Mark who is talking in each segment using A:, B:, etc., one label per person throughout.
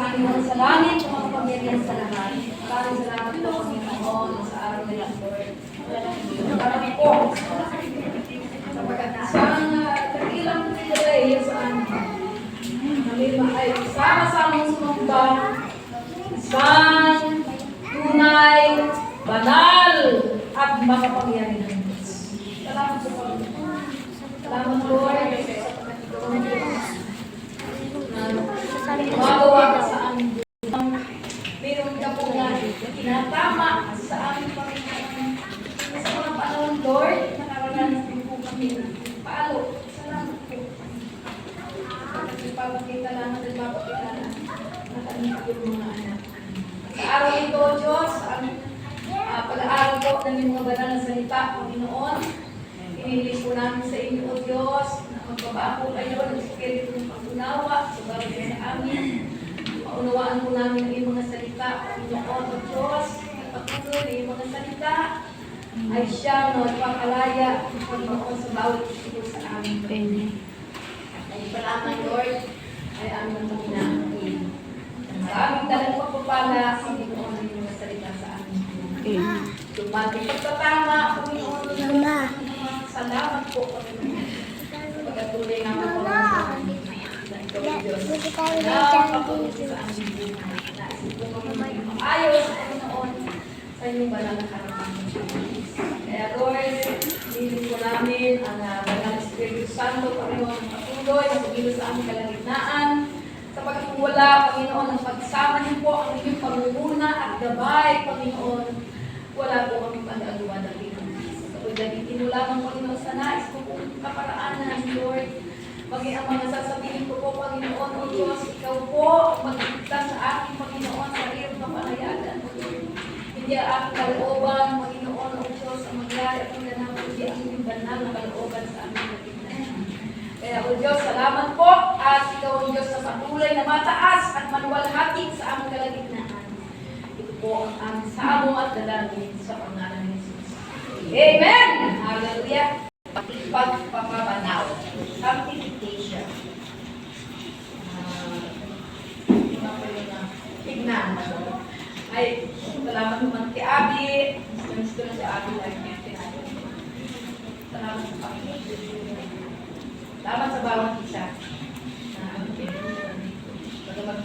A: Panginoon sa langit, makapangyarihan sa lahat. Maraming salamat po, Panginoon, sa araw na yan, Lord. Salamat po. Sapagkat isang dakilang delay sa amin. Kami ay sama-samang sumamba. Isang tunay, banal, at makapangyarihan. Salamat po, Panginoon. Salamat, Lord. Magawa ka sa amin. Meron ka po nga tinatama sa aming Panginoon. Sa mga panahon, Lord, nakaranas din po kami paalo. Salamat po. Ipapakita lang at ipapakita lang na kami yung mga anak. Sa araw ito, Diyos, ang pag-aaral po ng mga banal na salita, Panginoon, inilis po namin sa inyo, O Diyos, na magbabago kayo ng spirito ng pag-unawa sa bawat sa amin. Maunawaan po namin ang iyong mga salita, Panginoon, O Diyos, at patuloy na iyong mga salita ay siya na nagpakalaya, Panginoon, sa bawat isip sa amin. Ay salamat, Lord, ay aming panginaangkin. Maraming dalang pagpapala, Panginoon, ang iyong mga salita sa amin. Dumating pagtatama, Panginoon, salamat po, Panginoon. Pagkatuloy naman po namin. Diyos. Napapatuloy sa aming buhay. Naisip po kami maayos, Panginoon, sa inyong banal na harapan. Kaya, Lord, hiling po namin ang banal na Espiritu Santo, Panginoon, ang patuloy na pagilo sa aming kalagitnaan. Sapagkat wala, Panginoon, ang pagsama niyo po ang inyong pangunguna at gabay, Panginoon. Wala po kami pag-agawa dati. Gamitin mo lamang, Panginoon, sa nais ko po kaparaanan, Lord. Maging ang mga sasabihin ko po, Panginoon, O Diyos, Ikaw po magligtas sa aking, Panginoon, sa iyong kapalayagan, Lord. Hindi ang aking kalooban, Panginoon, O Diyos, ang magyari at ang ganang, hindi ang iyong banal na kalooban sa aming kaligtasan. Kaya, O Diyos, salamat po, at Ikaw, O Diyos, na patuloy na mataas at manuwalhati sa aming kalagitnaan. Ito po ang aming samo at dalangin sa pangalan ni Jesus. Amen! Hallelujah! Pagpapabanaw. Sanctification. Tignan. Ay, salamat naman kay Abby. Gusto na si Abby like natin. Salamat sa Panginoon. Salamat sa bawat isa.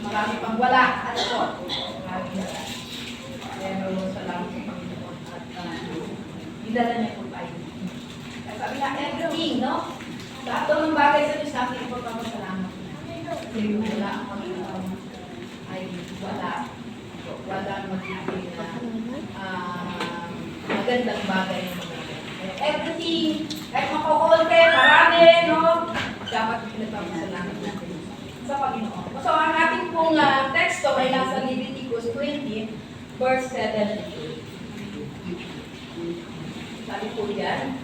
A: Marami pang wala. Ano po? Marami wala. Pero salamat sa Panginoon. At idala niya po tayo. Sabi na, everything, no? Lahat ng bagay sa Diyos natin, ipagpapasalamat. Kasi wala ang Panginoon ay wala. Wala magiging magandang bagay ng mga everything, kahit makakonte, marami, no? Dapat pinagpapasalamat natin sa Panginoon. So, ang ating pong teksto ay nasa Leviticus 20, verse 7. Sabi po yan,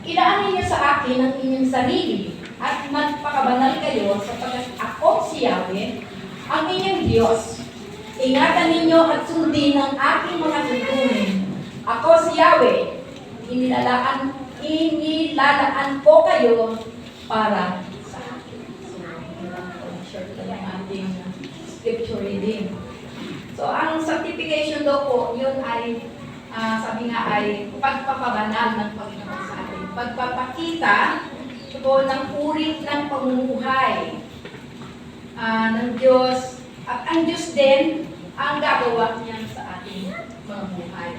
A: ilaanin niyo sa akin ang inyong sarili at magpakabanal kayo sapagkat ako si Yahweh, ang inyong Diyos. Ingatan ninyo at sundin ang aking mga tuntunin. Ako si Yahweh, inilalaan ko kayo para sa akin. So, short lang ang ating scripture reading. So, ang sanctification daw po, yun ay sabi nga ay pagpapabanal ng Panginoon sa atin. Pagpapakita po ng uri ng pamumuhay ng Diyos. At ang Diyos din ang gagawa niya sa ating mga buhay.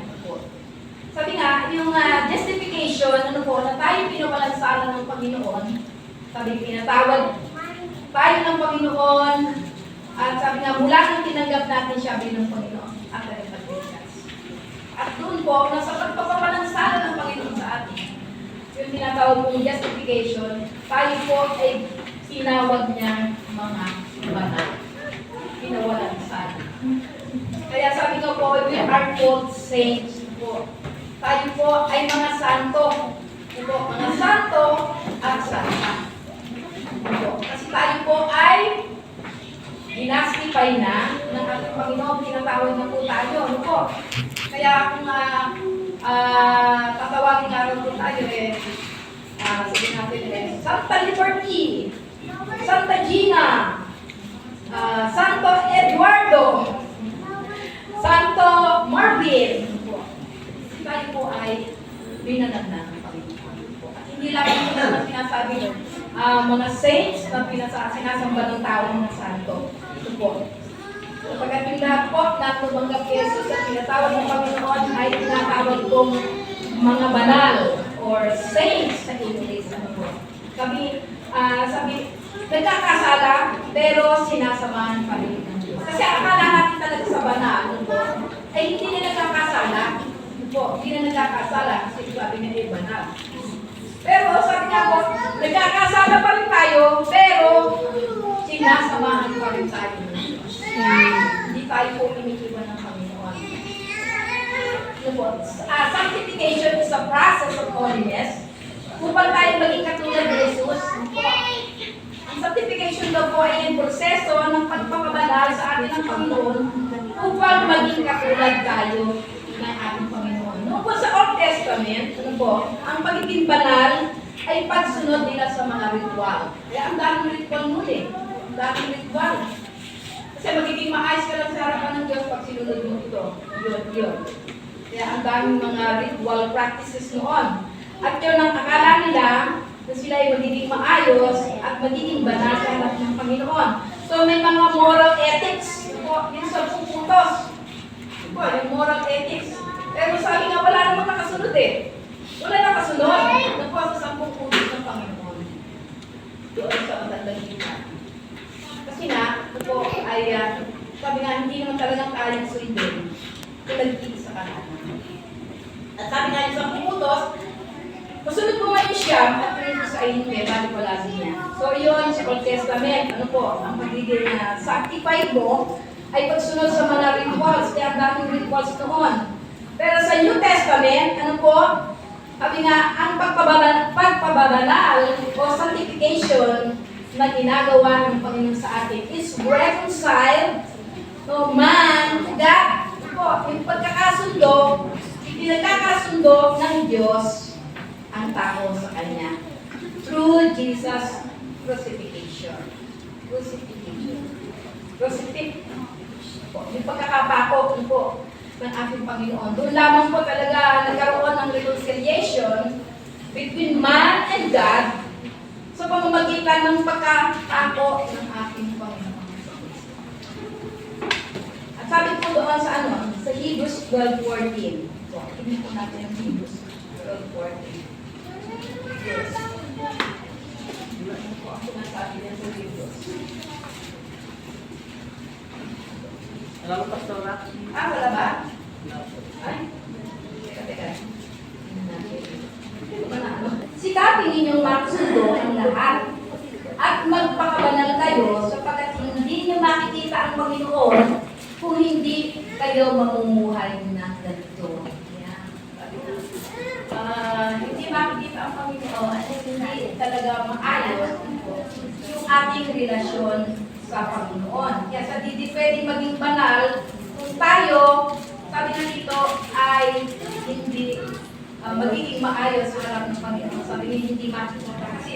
A: Sabi nga, yung justification, ano po, na tayo pinabalansaran ng Panginoon, sabi pinatawad tayo ng Panginoon, at sabi nga, mula nang tinanggap natin siya bilang Panginoon, at at doon po, nasa pagpapalansaran ng Panginoon sa atin, yung tinatawag pong justification, tayo po ay tinawag niya mga banal. Pinawalansaran. Kaya sabi ko po, we are called saints po. Tayo po ay mga santo. Po, mga santo at santa. Kasi tayo po ay dinastify na ng ating Panginoon, tinatawag na po tayo. Ano po? Kaya kung tatawagin nga rin po tayo sabihin natin Santa Liberty, Santa Gina, Santo Eduardo, Santo Marvin, tayo po ay binanag na ng Panginoon. At hindi lang po naman sinasabi mga saints na sinasamba ng tao ng santo. Ito po. Kapag yung lahat po na tumanggap kay Jesus at pinatawag ng Panginoon ay tinatawag kong mga banal or saints sa English. Kami, nagkakasala pero sinasamahan pa rin ng Diyos. Kasi akala natin talaga sa banal ay hindi na nagkakasala. Hindi na nagkakasala kasi sabi na banal. Pero sabi nga po, nagkakasala pa rin tayo pero sinasamahan pa rin tayo ng Diyos. Hindi tayo po iniiwan ng Panginoon. Sanctification is a process of holiness upang tayo maging katulad ni Jesus. Ang sanctification daw po ay ang proseso ng pagpapabanal sa atin ng Panginoon upang maging katulad tayo ng ating Panginoon. Noong po sa Old Testament, ang pagiging banal ay pagsunod nila sa mga ritual. Kaya ang daming ritual nun Ang daming ritual. Kasi magiging maayos ka lang sa harapan ng Diyos pag sinunod mo ito. Yun. Kaya ang daming mga ritual practices noon. At yun ang akala nila na sila ay magiging maayos at magiging banal sa harap ng Panginoon. So may mga moral ethics. Yung 10 puntos. Yung moral ethics. Pero sabi nga, wala namang nakasunod Wala nakasunod. Sa 10 puntos ng Panginoon. Doon sa Magdalena. Kasi na, sabi nga, hindi naman talagang kayang sundin. Pinag-iisa ka na. At sabi nga yung 10 puntos, masunod mo ngayon siya at rin sa hindi, balik wala niya. So yun, sa Old Testament, ang pagiging sanctified mo ay pagsunod sa mga rituals, kaya ang daming rituals noon. Pero sa New Testament, sabi nga, ang pagpababanal o sanctification na ginagawa ng Panginoon sa atin is reconcile man to God. Yung pagkakasundo, pinagkakasundo ng Diyos ang tao sa Kanya through Jesus' crucifixion. Yung pagkakapako ng ating Panginoon. Doon lamang po talaga nagkaroon ng reconciliation between man and God sa pamamagitan ng pagkakapako ng ating Panginoon. At sabi po doon sa Hebrews 12:14. So, tingnan po natin ang Hebrews 12:14. Yes. Ano po ang sinasabi niya sa Hebrews?
B: Alam mo, Pastora?
A: Wala ba? Ay? Teka. Sikapin ninyong makasundo ang lahat at magpakabanal kayo sapagkat hindi niyo makikita ang Panginoon kung hindi kayo mamumuhay ng ganito. Hindi makikita ang Panginoon at hindi talaga maayos yung ating relasyon sa Panginoon. Kaya sa hindi pwedeng maging banal kung tayo, sabi na dito, ay hindi magiging maayos sa harap ng Panginoon. Sabi niya, hindi makikita kasi